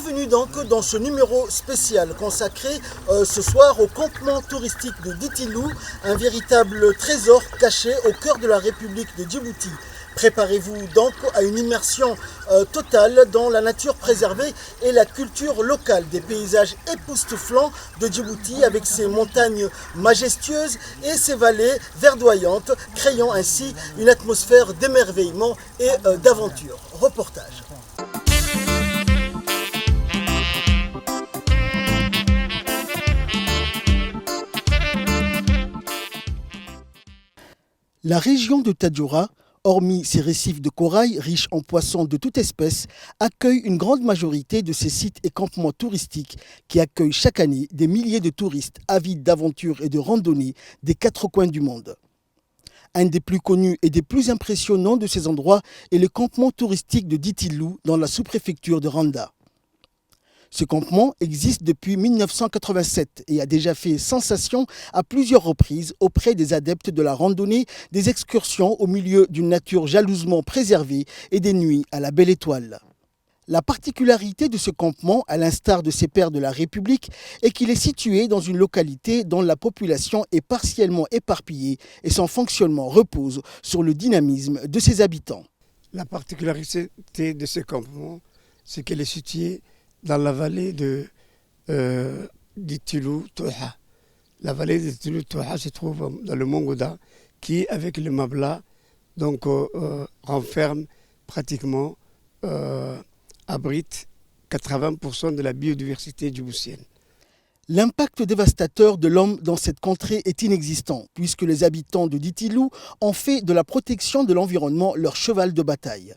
Bienvenue donc dans ce numéro spécial consacré ce soir au campement touristique de Ditilou, un véritable trésor caché au cœur de la République de Djibouti. Préparez-vous donc à une immersion totale dans la nature préservée et la culture locale, des paysages époustouflants de Djibouti avec ses montagnes majestueuses et ses vallées verdoyantes, créant ainsi une atmosphère d'émerveillement et d'aventure. Reportage. La région de Tadjoura, hormis ses récifs de corail riches en poissons de toute espèce, accueille une grande majorité de ces sites et campements touristiques qui accueillent chaque année des milliers de touristes avides d'aventures et de randonnées des quatre coins du monde. Un des plus connus et des plus impressionnants de ces endroits est le campement touristique de Ditilou dans la sous-préfecture de Randa. Ce campement existe depuis 1987 et a déjà fait sensation à plusieurs reprises auprès des adeptes de la randonnée, des excursions au milieu d'une nature jalousement préservée et des nuits à la belle étoile. La particularité de ce campement, à l'instar de ses pairs de la République, est qu'il est situé dans une localité dont la population est partiellement éparpillée et son fonctionnement repose sur le dynamisme de ses habitants. La particularité de ce campement, c'est qu'elle est située dans la vallée de Ditilou-Touha. La vallée de Ditilou-Touha se trouve dans le mont Gouda, qui, avec le Mabla, donc, renferme pratiquement, abrite 80% de la biodiversité djiboutienne. L'impact dévastateur de l'homme dans cette contrée est inexistant, puisque les habitants de Ditilou ont fait de la protection de l'environnement leur cheval de bataille.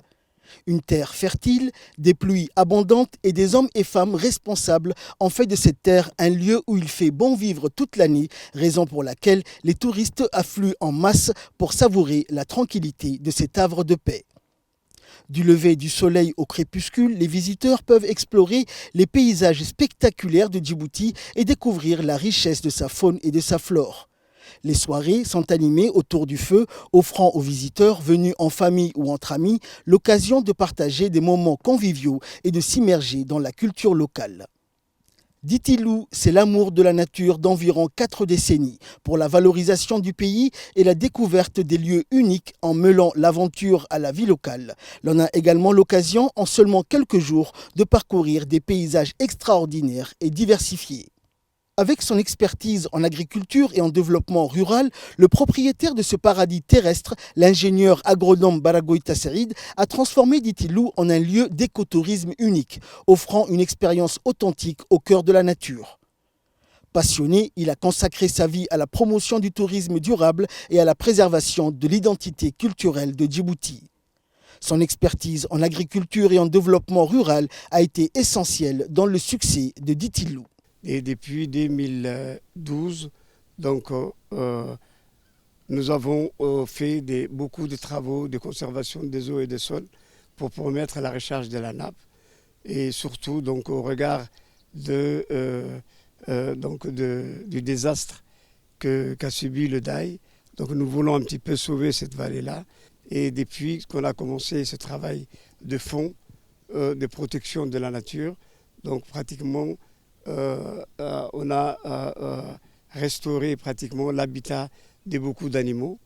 Une terre fertile, des pluies abondantes et des hommes et femmes responsables ont fait de cette terre un lieu où il fait bon vivre toute l'année, raison pour laquelle les touristes affluent en masse pour savourer la tranquillité de cet havre de paix. Du lever du soleil au crépuscule, les visiteurs peuvent explorer les paysages spectaculaires de Djibouti et découvrir la richesse de sa faune et de sa flore. Les soirées sont animées autour du feu, offrant aux visiteurs venus en famille ou entre amis l'occasion de partager des moments conviviaux et de s'immerger dans la culture locale. Ditilou, c'est l'amour de la nature d'environ 4 décennies pour la valorisation du pays et la découverte des lieux uniques en mêlant l'aventure à la vie locale. L'on a également l'occasion, en seulement quelques jours, de parcourir des paysages extraordinaires et diversifiés. Avec son expertise en agriculture et en développement rural, le propriétaire de ce paradis terrestre, l'ingénieur agronome Baragoita Serid, a transformé Ditilou en un lieu d'écotourisme unique, offrant une expérience authentique au cœur de la nature. Passionné, il a consacré sa vie à la promotion du tourisme durable et à la préservation de l'identité culturelle de Djibouti. Son expertise en agriculture et en développement rural a été essentielle dans le succès de Ditilou. Et depuis 2012, donc, nous avons fait beaucoup de travaux de conservation des eaux et des sols pour permettre la recharge de la nappe. Et surtout, donc, au regard du désastre qu'a subi le Daï, donc, nous voulons un petit peu sauver cette vallée-là. Et depuis qu'on a commencé ce travail de fond, de protection de la nature, donc pratiquement, on a restauré pratiquement l'habitat de beaucoup d'animaux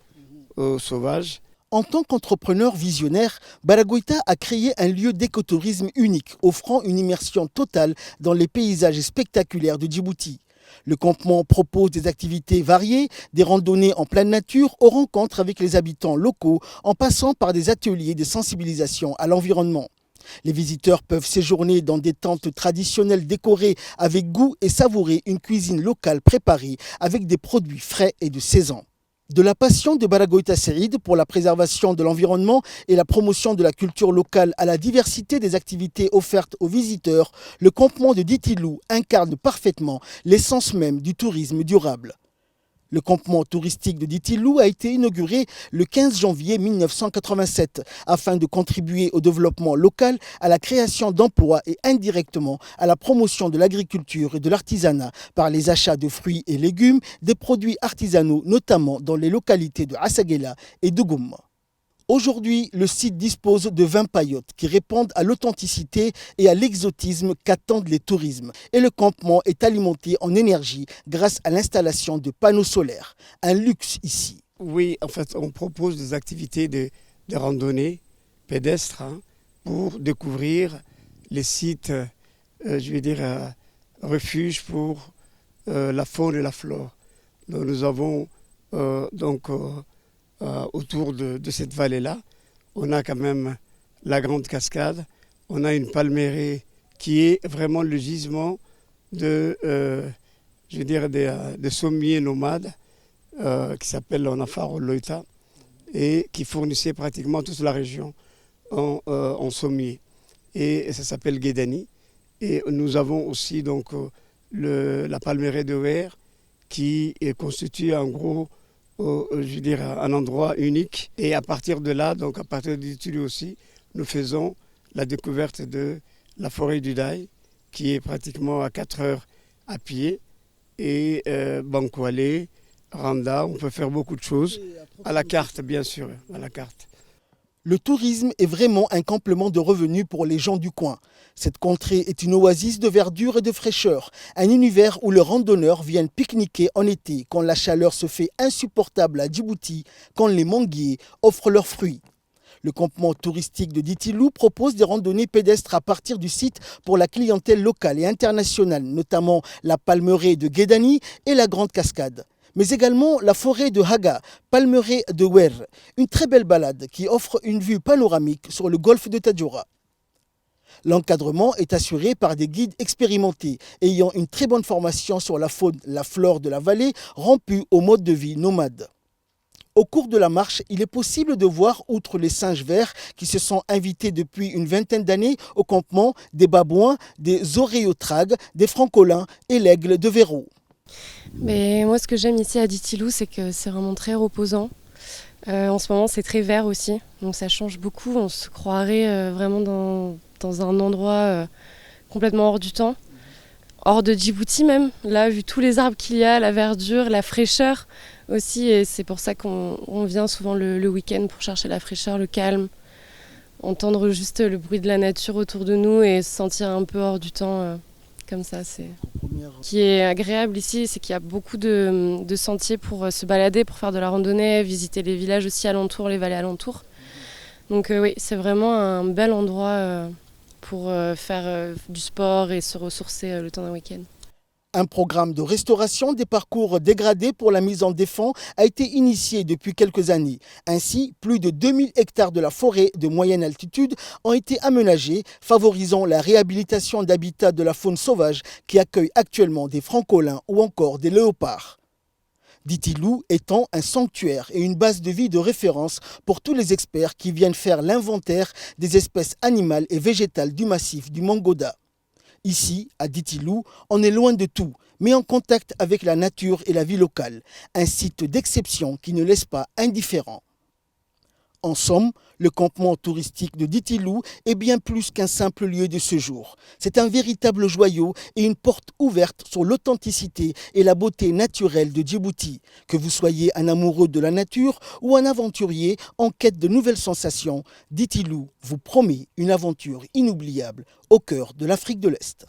sauvages. En tant qu'entrepreneur visionnaire, Baragoita a créé un lieu d'écotourisme unique, offrant une immersion totale dans les paysages spectaculaires de Djibouti. Le campement propose des activités variées, des randonnées en pleine nature aux rencontres avec les habitants locaux, en passant par des ateliers de sensibilisation à l'environnement. Les visiteurs peuvent séjourner dans des tentes traditionnelles décorées avec goût et savourer une cuisine locale préparée avec des produits frais et de saison. De la passion de Baragoita Serid pour la préservation de l'environnement et la promotion de la culture locale à la diversité des activités offertes aux visiteurs, le campement de Ditilou incarne parfaitement l'essence même du tourisme durable. Le campement touristique de Ditilou a été inauguré le 15 janvier 1987 afin de contribuer au développement local, à la création d'emplois et indirectement à la promotion de l'agriculture et de l'artisanat par les achats de fruits et légumes, des produits artisanaux notamment dans les localités de Assaguela et de Goum. Aujourd'hui, le site dispose de 20 paillotes qui répondent à l'authenticité et à l'exotisme qu'attendent les tourismes. Et le campement est alimenté en énergie grâce à l'installation de panneaux solaires. Un luxe ici. Oui, en fait, on propose des activités de randonnée pédestre pour découvrir les sites, refuges pour la faune et la flore. Donc, nous avons autour de cette vallée-là, on a quand même la Grande Cascade, on a une palmeraie qui est vraiment le gisement de sommiers nomades qui s'appelle l'Onafaro Loita et qui fournissait pratiquement toute la région en sommier. Et ça s'appelle Guédani. Et nous avons aussi donc la palmeraie de Ouer qui constitue en gros un endroit unique. Et à partir de là, donc à partir de Diti-Lou aussi, nous faisons la découverte de la forêt du Daï, qui est pratiquement à 4 heures à pied. Et Bankwale, Randa, on peut faire beaucoup de choses. À la carte, bien sûr, à la carte. Le tourisme est vraiment un complément de revenus pour les gens du coin. Cette contrée est une oasis de verdure et de fraîcheur, un univers où les randonneurs viennent pique-niquer en été quand la chaleur se fait insupportable à Djibouti, quand les manguiers offrent leurs fruits. Le campement touristique de Diti-Lou propose des randonnées pédestres à partir du site pour la clientèle locale et internationale, notamment la palmeraie de Guédani et la Grande Cascade. Mais également la forêt de Haga, palmeraie de Ouer, une très belle balade qui offre une vue panoramique sur le golfe de Tadjoura. L'encadrement est assuré par des guides expérimentés, ayant une très bonne formation sur la faune, la flore de la vallée, rompue au mode de vie nomade. Au cours de la marche, il est possible de voir, outre les singes verts qui se sont invités depuis une vingtaine d'années au campement, des babouins, des oréotragues, des francolins et l'aigle de Véro. Mais moi, ce que j'aime ici à Diti-Lou, c'est que c'est vraiment très reposant. En ce moment, c'est très vert aussi, donc ça change beaucoup. On se croirait vraiment dans un endroit complètement hors du temps, hors de Djibouti même. Là, vu tous les arbres qu'il y a, la verdure, la fraîcheur aussi, et c'est pour ça qu'on vient souvent le week-end pour chercher la fraîcheur, le calme, entendre juste le bruit de la nature autour de nous et se sentir un peu hors du temps. Comme ça, Ce qui est agréable ici, c'est qu'il y a beaucoup de sentiers pour se balader, pour faire de la randonnée, visiter les villages aussi alentours, les vallées alentours. Donc oui, c'est vraiment un bel endroit pour faire du sport et se ressourcer le temps d'un week-end. Un programme de restauration des parcours dégradés pour la mise en défense a été initié depuis quelques années. Ainsi, plus de 2000 hectares de la forêt de moyenne altitude ont été aménagés, favorisant la réhabilitation d'habitats de la faune sauvage qui accueille actuellement des francolins ou encore des léopards. Diti-Lou étant un sanctuaire et une base de vie de référence pour tous les experts qui viennent faire l'inventaire des espèces animales et végétales du massif du Mangoda. Ici, à Diti-Lou, on est loin de tout, mais en contact avec la nature et la vie locale. Un site d'exception qui ne laisse pas indifférent. En somme, le campement touristique de Diti-Lou est bien plus qu'un simple lieu de séjour. C'est un véritable joyau et une porte ouverte sur l'authenticité et la beauté naturelle de Djibouti. Que vous soyez un amoureux de la nature ou un aventurier en quête de nouvelles sensations, Diti-Lou vous promet une aventure inoubliable au cœur de l'Afrique de l'Est.